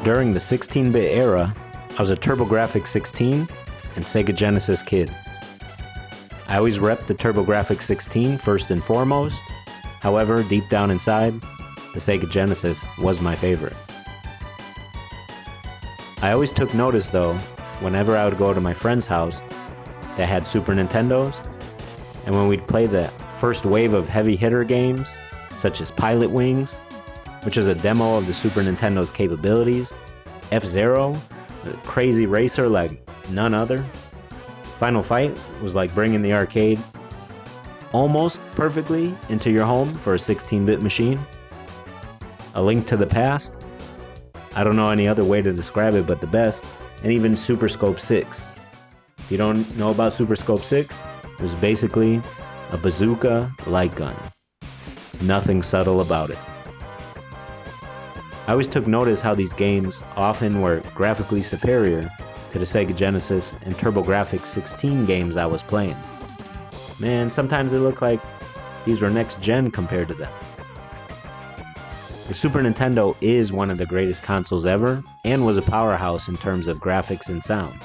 During the 16-bit era, I was a TurboGrafx 16 and Sega Genesis kid. I always repped the TurboGrafx 16 first and foremost. However, deep down inside, the Sega Genesis was my favorite. I always took notice though, whenever I would go to my friend's house that had Super Nintendos, and when we'd play the first wave of heavy hitter games, such as Pilot Wings, which is a demo of the Super Nintendo's capabilities, F-Zero, a crazy racer like none other. Final Fight was like bringing the arcade almost perfectly into your home for a 16-bit machine. A Link to the Past, I don't know any other way to describe it but the best, and even Super Scope 6. If you don't know about Super Scope 6, it was basically a bazooka light gun. Nothing subtle about it. I always took notice how these games often were graphically superior to the Sega Genesis and TurboGrafx 16 games I was playing. Man, sometimes it looked like these were next gen compared to them. The Super Nintendo is one of the greatest consoles ever and was a powerhouse in terms of graphics and sound.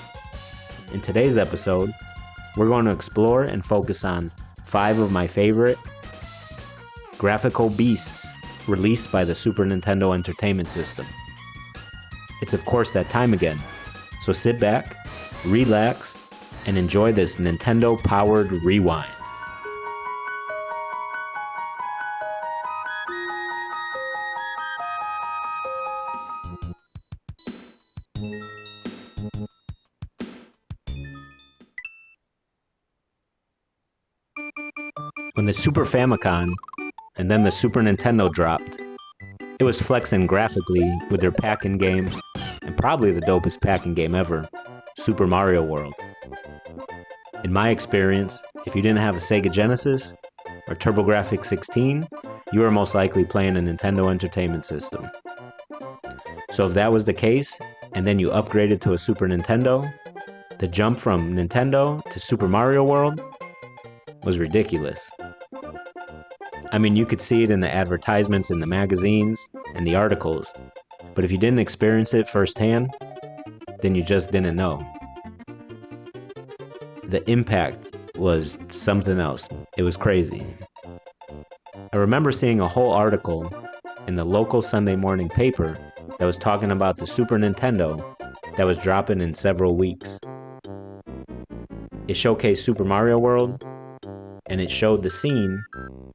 In today's episode, we're going to explore and focus on 5 of my favorite graphical beasts released by the Super Nintendo Entertainment System. It's of course that time again, so sit back, relax, and enjoy this Nintendo-powered rewind. When the Super Famicom and then the Super Nintendo dropped, it was flexing graphically with their pack-in games, and probably the dopest pack-in game ever, Super Mario World. In my experience, if you didn't have a Sega Genesis or TurboGrafx 16, you were most likely playing a Nintendo Entertainment System. So if that was the case, and then you upgraded to a Super Nintendo, the jump from Nintendo to Super Mario World was ridiculous. I mean, you could see it in the advertisements in the magazines and the articles, but if you didn't experience it firsthand, then you just didn't know. The impact was something else. It was crazy. I remember seeing a whole article in the local Sunday morning paper that was talking about the Super Nintendo that was dropping in several weeks. It showcased Super Mario World, and it showed the scene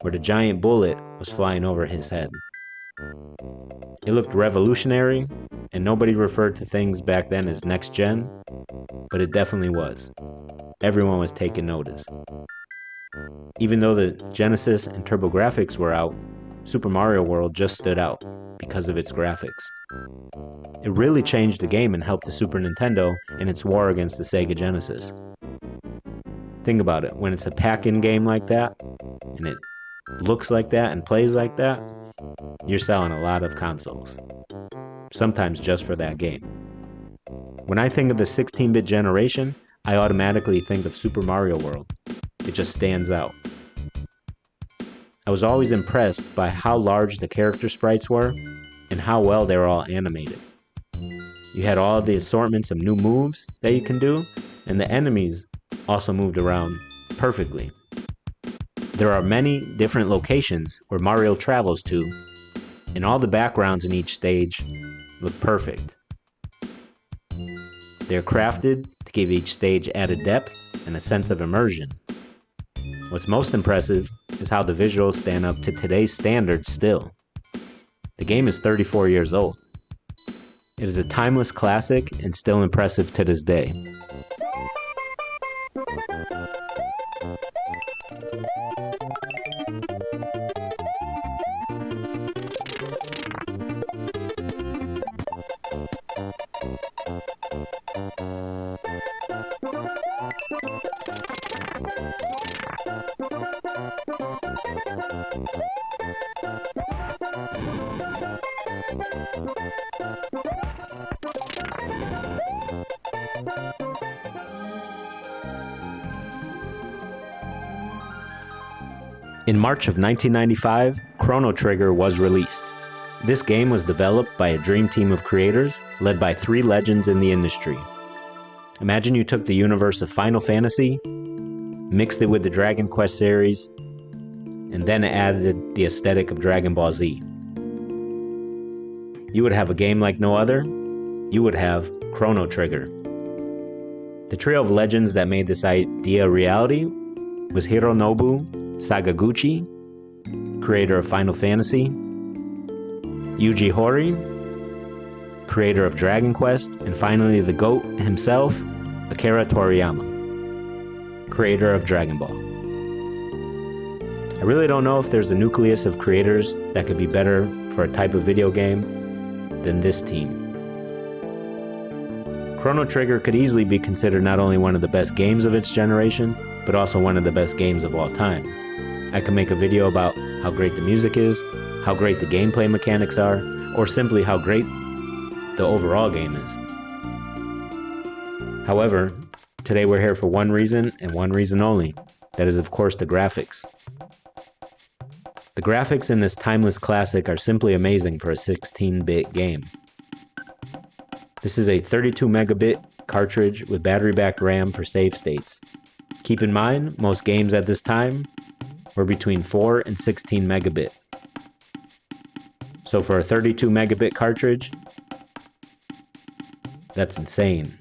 where the giant bullet was flying over his head. It looked revolutionary, and nobody referred to things back then as next gen, but it definitely was. Everyone was taking notice. Even though the Genesis and TurboGrafx were out, Super Mario World just stood out because of its graphics. It really changed the game and helped the Super Nintendo in its war against the Sega Genesis. Think about it, when it's a pack-in game like that, and it looks like that and plays like that, you're selling a lot of consoles. Sometimes just for that game. When I think of the 16-bit generation, I automatically think of Super Mario World. It just stands out. I was always impressed by how large the character sprites were and how well they were all animated. You had all of the assortments of new moves that you can do, and the enemies also moved around perfectly. There are many different locations where Mario travels to, and all the backgrounds in each stage look perfect. They're crafted to give each stage added depth and a sense of immersion. What's most impressive is how the visuals stand up to today's standards still. The game is 34 years old. It is a timeless classic and still impressive to this day. In March of 1995, Chrono Trigger was released. This game was developed by a dream team of creators led by 3 legends in the industry. Imagine you took the universe of Final Fantasy, mixed it with the Dragon Quest series, and then added the aesthetic of Dragon Ball Z. You would have a game like no other. You would have Chrono Trigger. The trio of legends that made this idea a reality was Hironobu Sakaguchi, creator of Final Fantasy, Yuji Horii, creator of Dragon Quest, and finally the GOAT himself, Akira Toriyama, creator of Dragon Ball. I really don't know if there's a nucleus of creators that could be better for a type of video game than this team. Chrono Trigger could easily be considered not only one of the best games of its generation, but also one of the best games of all time. I could make a video about how great the music is, how great the gameplay mechanics are, or simply how great the overall game is. However, today we're here for one reason and one reason only. That is, of course, the graphics. The graphics in this timeless classic are simply amazing for a 16-bit game. This is a 32 megabit cartridge with battery-backed RAM for save states. Keep in mind, most games at this time were between 4 and 16 megabit. So for a 32 megabit cartridge, that's insane.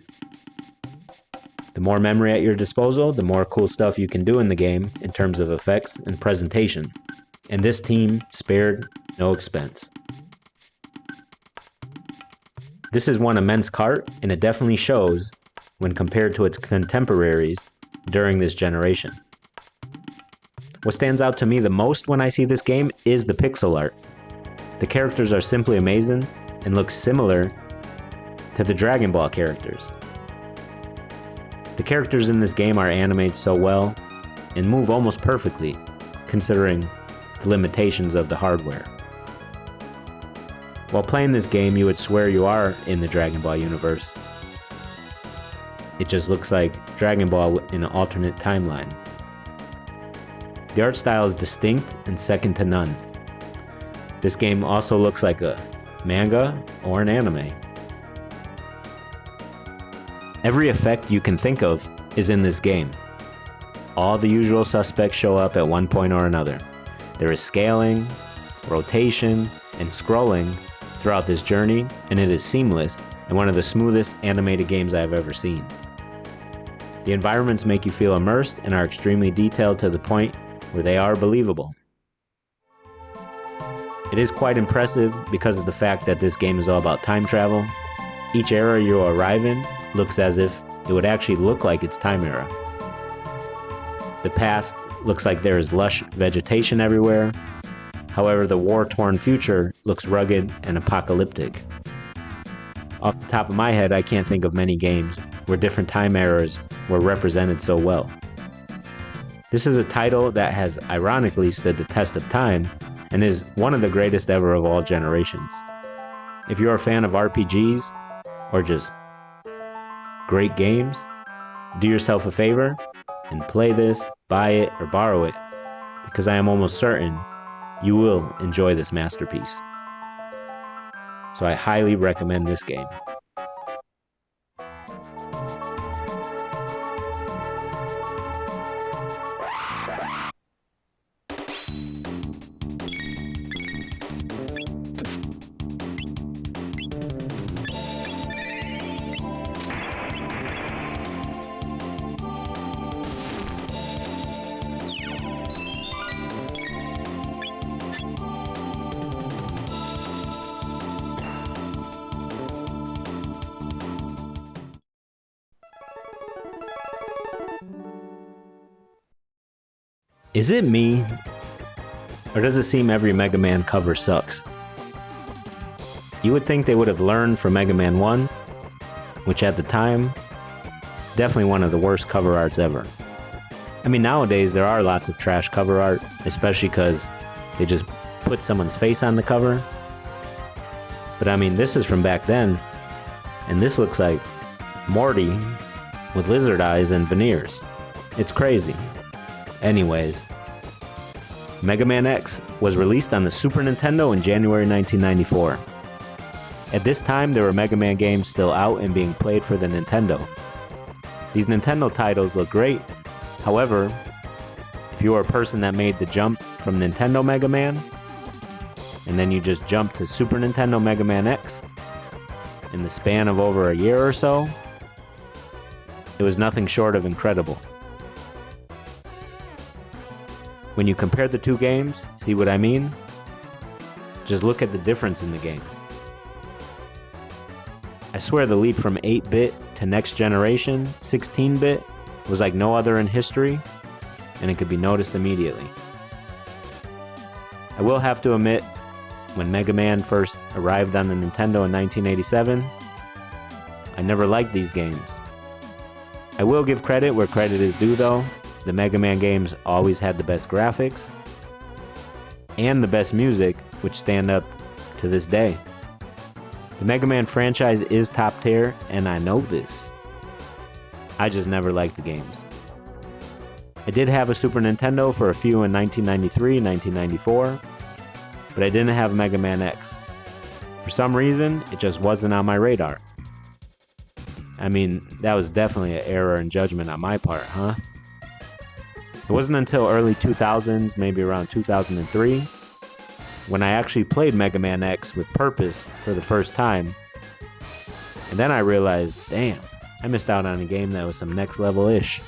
The more memory at your disposal, the more cool stuff you can do in the game in terms of effects and presentation. And this team spared no expense. This is one immense cart, and it definitely shows when compared to its contemporaries during this generation. What stands out to me the most when I see this game is the pixel art. The characters are simply amazing and look similar to the Dragon Ball characters. The characters in this game are animated so well and move almost perfectly, considering the limitations of the hardware. While playing this game, you would swear you are in the Dragon Ball universe. It just looks like Dragon Ball in an alternate timeline. The art style is distinct and second to none. This game also looks like a manga or an anime. Every effect you can think of is in this game. All the usual suspects show up at one point or another. There is scaling, rotation, and scrolling throughout this journey, and it is seamless and one of the smoothest animated games I've ever seen. The environments make you feel immersed and are extremely detailed to the point where they are believable. It is quite impressive because of the fact that this game is all about time travel. Each era you arrive in looks as if it would actually look like its time era. The past looks like there is lush vegetation everywhere. However, the war-torn future looks rugged and apocalyptic. Off the top of my head, I can't think of many games where different time eras were represented so well. This is a title that has ironically stood the test of time and is one of the greatest ever of all generations. If you're a fan of RPGs or just great games, do yourself a favor and play this, buy it, or borrow it, because I am almost certain you will enjoy this masterpiece. So I highly recommend this game. Is it me, or does it seem every Mega Man cover sucks? You would think they would have learned from Mega Man 1, which at the time, definitely one of the worst cover arts ever. I mean, nowadays there are lots of trash cover art, especially because they just put someone's face on the cover. But I mean, this is from back then, and this looks like Morty with lizard eyes and veneers. It's crazy. Anyways, Mega Man X was released on the Super Nintendo in January 1994. At this time, there were Mega Man games still out and being played for the Nintendo. These Nintendo titles look great. However, if you were a person that made the jump from Nintendo Mega Man, and then you just jumped to Super Nintendo Mega Man X in the span of over a year or so, it was nothing short of incredible. When you compare the two games, see what I mean? Just look at the difference in the games. I swear the leap from 8-bit to next generation, 16-bit, was like no other in history, and it could be noticed immediately. I will have to admit, when Mega Man first arrived on the Nintendo in 1987, I never liked these games. I will give credit where credit is due though. The Mega Man games always had the best graphics and the best music, which stand up to this day. The Mega Man franchise is top tier, and I know this. I just never liked the games. I did have a Super Nintendo for a few in 1993 and 1994, but I didn't have Mega Man X. For some reason, it just wasn't on my radar. I mean, that was definitely an error in judgment on my part, huh? It wasn't until early 2000s, maybe around 2003, when I actually played Mega Man X with purpose for the first time. And then I realized, damn, I missed out on a game that was some next level-ish.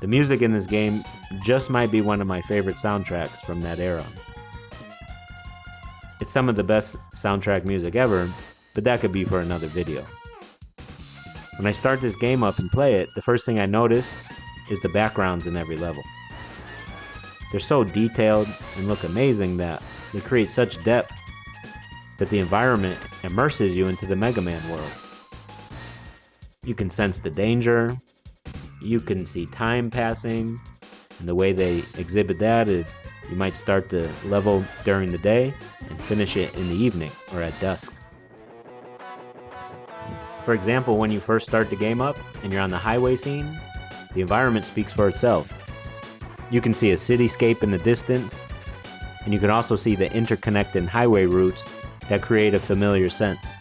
The music in this game just might be one of my favorite soundtracks from that era. It's some of the best soundtrack music ever, but that could be for another video. When I start this game up and play it, the first thing I notice is the backgrounds in every level. They're so detailed and look amazing that they create such depth that the environment immerses you into the Mega Man world. You can sense the danger, you can see time passing, and the way they exhibit that is you might start the level during the day and finish it in the evening or at dusk. For example, when you first start the game up and you're on the highway scene, the environment speaks for itself. You can see a cityscape in the distance, and you can also see the interconnected highway routes that create a familiar sense.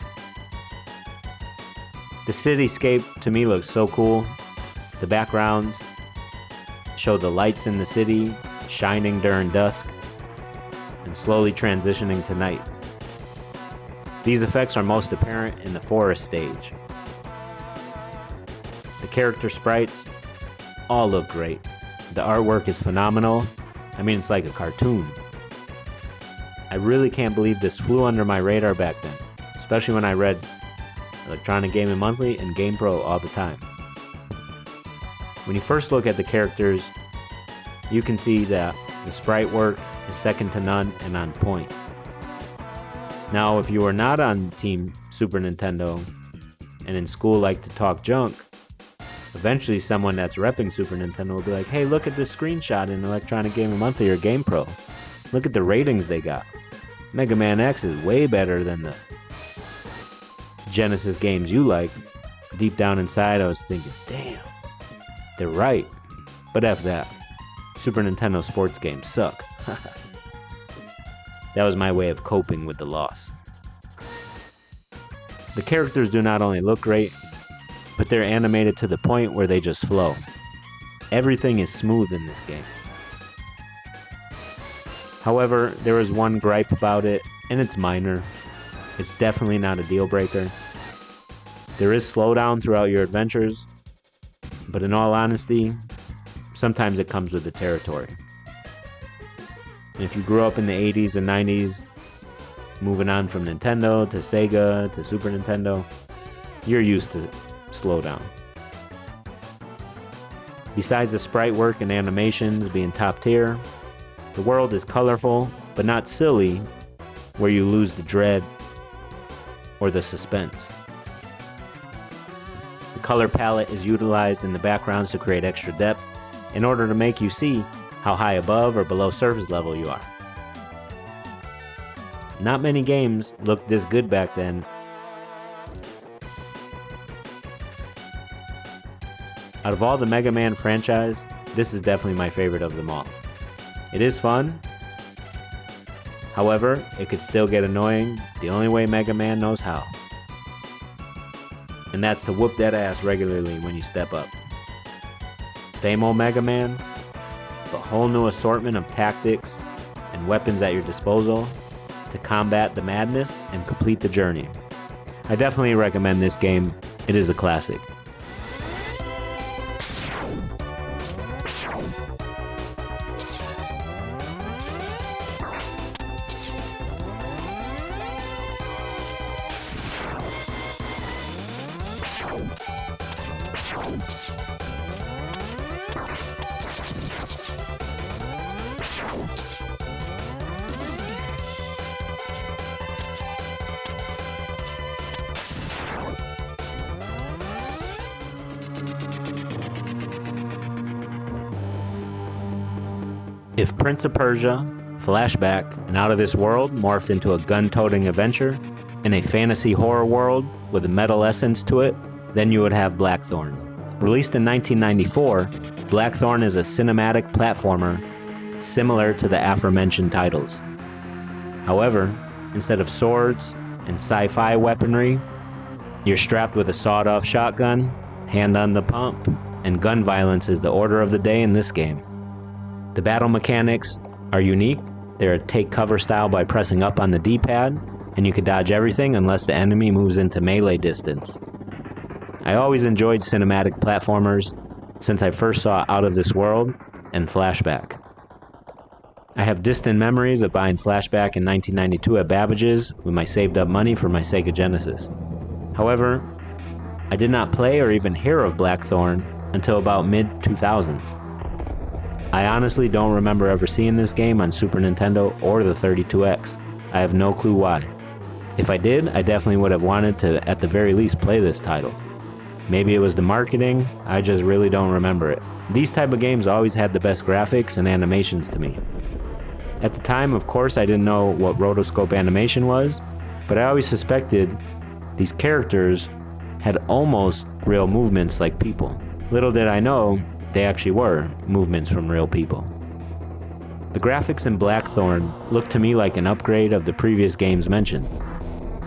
The cityscape to me looks so cool. The backgrounds show the lights in the city shining during dusk and slowly transitioning to night. These effects are most apparent in the forest stage. The character sprites all look great. The artwork is phenomenal. I mean, it's like a cartoon. I really can't believe this flew under my radar back then, especially when I read Electronic Gaming Monthly and GamePro all the time. When you first look at the characters, you can see that the sprite work is second to none and on point. Now, if you are not on Team Super Nintendo and in school like to talk junk, eventually someone that's repping Super Nintendo will be like, hey, look at this screenshot in Electronic Gaming Monthly or GamePro. Look at the ratings they got. Mega Man X is way better than the Genesis games you like. Deep down inside, I was thinking, damn, they're right. But F that. Super Nintendo sports games suck. That was my way of coping with the loss. The characters do not only look great, but they're animated to the point where they just flow. Everything is smooth in this game. However, there is one gripe about it, and it's minor. It's definitely not a deal breaker. There is slowdown throughout your adventures, but in all honesty, sometimes it comes with the territory. And if you grew up in the 80s and 90s, moving on from Nintendo to Sega to Super Nintendo, you're used to slowdown. Besides the sprite work and animations being top tier, the world is colorful, but not silly, where you lose the dread or the suspense. The color palette is utilized in the backgrounds to create extra depth in order to make you see how high above or below surface level you are. Not many games looked this good back then. Out of all the Mega Man franchise, this is definitely my favorite of them all. It is fun. However, it could still get annoying the only way Mega Man knows how. And that's to whoop that ass regularly when you step up. Same old Mega Man, but whole new assortment of tactics and weapons at your disposal to combat the madness and complete the journey. I definitely recommend this game. It is a classic. If Prince of Persia, Flashback, and Out of This World morphed into a gun-toting adventure in a fantasy horror world with a metal essence to it, then you would have Blackthorn. Released in 1994, Blackthorn is a cinematic platformer similar to the aforementioned titles. However, instead of swords and sci-fi weaponry, you're strapped with a sawed-off shotgun, hand on the pump, and gun violence is the order of the day in this game. The battle mechanics are unique. They're a take cover style by pressing up on the D-pad, and you can dodge everything unless the enemy moves into melee distance. I always enjoyed cinematic platformers since I first saw Out of This World and Flashback. I have distant memories of buying Flashback in 1992 at Babbage's with my saved up money for my Sega Genesis. However, I did not play or even hear of Blackthorn until about mid-2000s. I honestly don't remember ever seeing this game on Super Nintendo or the 32X. I have no clue why. If I did, I definitely would have wanted to at the very least play this title. Maybe it was the marketing, I just really don't remember it. These type of games always had the best graphics and animations to me. At the time, of course, I didn't know what rotoscope animation was, but I always suspected these characters had almost real movements like people. Little did I know, they actually were movements from real people. The graphics in Blackthorn looked to me like an upgrade of the previous games mentioned.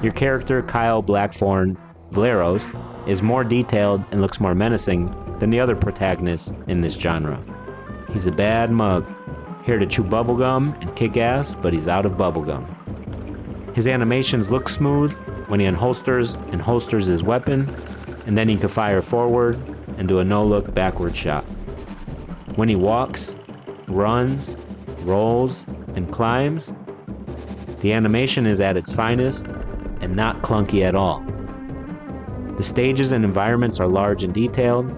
Your character, Kyle Blackthorn Valeros, is more detailed and looks more menacing than the other protagonists in this genre. He's a bad mug, here to chew bubblegum and kick ass, but he's out of bubblegum. His animations look smooth when he unholsters and holsters his weapon, and then he can fire forward and do a no-look backward shot. When he walks, runs, rolls, and climbs, the animation is at its finest and not clunky at all. The stages and environments are large and detailed.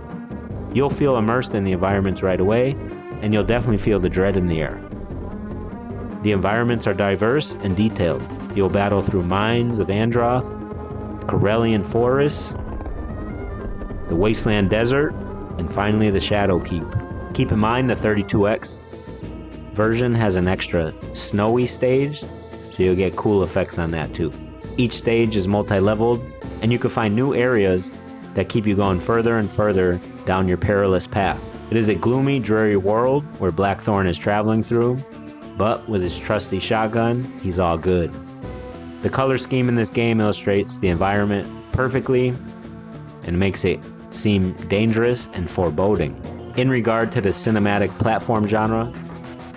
You'll feel immersed in the environments right away, and you'll definitely feel the dread in the air. The environments are diverse and detailed. You'll battle through mines of Androth, Corellian forests, the Wasteland Desert, and finally the Shadow Keep. Keep in mind the 32X version has an extra snowy stage, so you'll get cool effects on that too. Each stage is multi-leveled, and you can find new areas that keep you going further and further down your perilous path. It is a gloomy, dreary world where Blackthorn is traveling through, but with his trusty shotgun, he's all good. The color scheme in this game illustrates the environment perfectly and makes it seem dangerous and foreboding. In regard to the cinematic platform genre,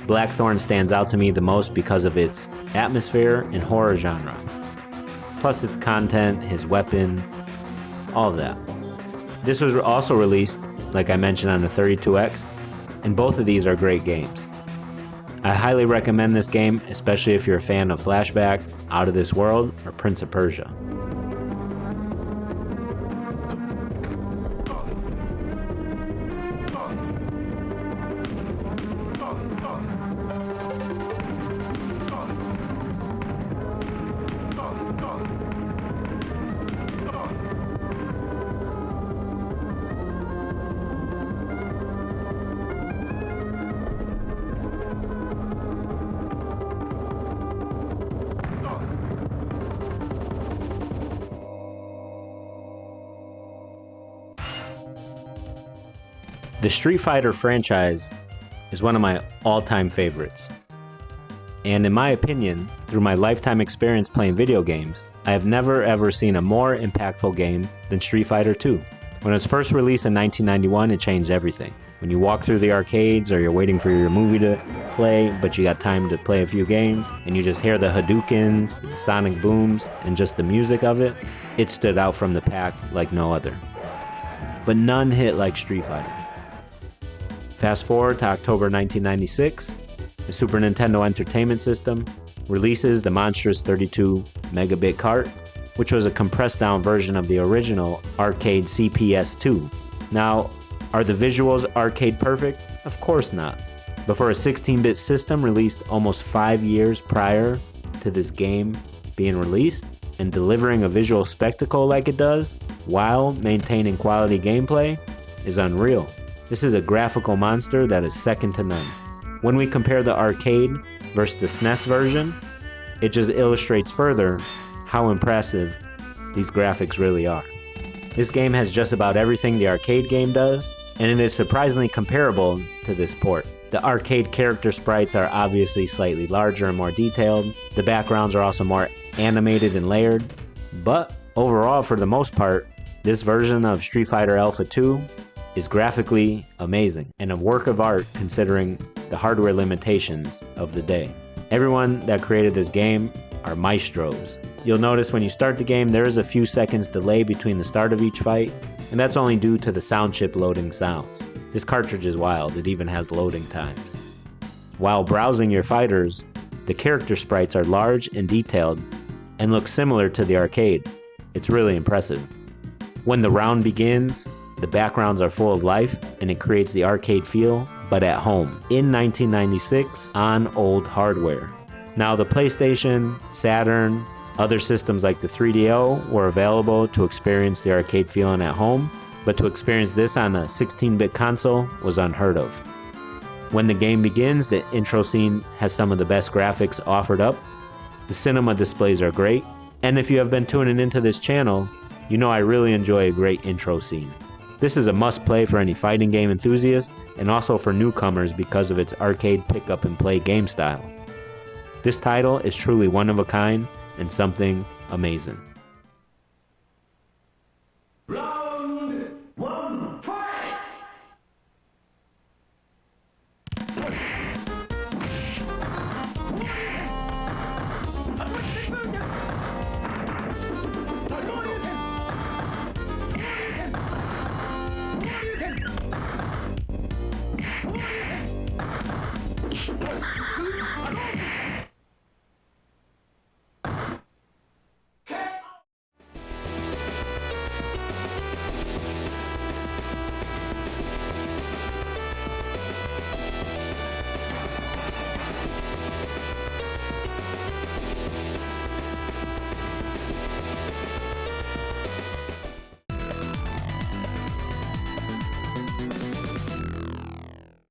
Blackthorn stands out to me the most because of its atmosphere and horror genre. Plus its content, his weapon, all of that. This was also released, like I mentioned, on the 32X, and both of these are great games. I highly recommend this game, especially if you're a fan of Flashback, Out of This World, or Prince of Persia. The Street Fighter franchise is one of my all-time favorites. And in my opinion, through my lifetime experience playing video games, I have never ever seen a more impactful game than Street Fighter II. When it was first released in 1991, it changed everything. When you walk through the arcades or you're waiting for your movie to play, but you got time to play a few games, and you just hear the Hadoukens, the sonic booms, and just the music of it, it stood out from the pack like no other. But none hit like Street Fighter. Fast forward to October 1996, the Super Nintendo Entertainment System releases the monstrous 32 megabit cart, which was a compressed down version of the original arcade CPS2. Now, are the visuals arcade perfect? Of course not. But for a 16-bit system released almost 5 years prior to this game being released, and delivering a visual spectacle like it does, while maintaining quality gameplay, is unreal. This is a graphical monster that is second to none. When we compare the arcade versus the SNES version, it just illustrates further how impressive these graphics really are. This game has just about everything the arcade game does, and it is surprisingly comparable to this port. The arcade character sprites are obviously slightly larger and more detailed. The backgrounds are also more animated and layered. But overall, for the most part, this version of Street Fighter Alpha 2 is graphically amazing and a work of art considering the hardware limitations of the day. Everyone that created this game are maestros. You'll notice when you start the game, there is a few seconds delay between the start of each fight, and that's only due to the sound chip loading sounds. This cartridge is wild, it even has loading times. While browsing your fighters, the character sprites are large and detailed and look similar to the arcade. It's really impressive. When the round begins, the backgrounds are full of life and it creates the arcade feel, but at home, in 1996 on old hardware. Now the PlayStation, Saturn, other systems like the 3DO were available to experience the arcade feeling at home, but to experience this on a 16-bit console was unheard of. When the game begins, the intro scene has some of the best graphics offered up. The cinema displays are great, and if you have been tuning into this channel, you know I really enjoy a great intro scene. This is a must-play for any fighting game enthusiast, and also for newcomers because of its arcade pick-up-and-play game style. This title is truly one of a kind and something amazing. Round one, fight!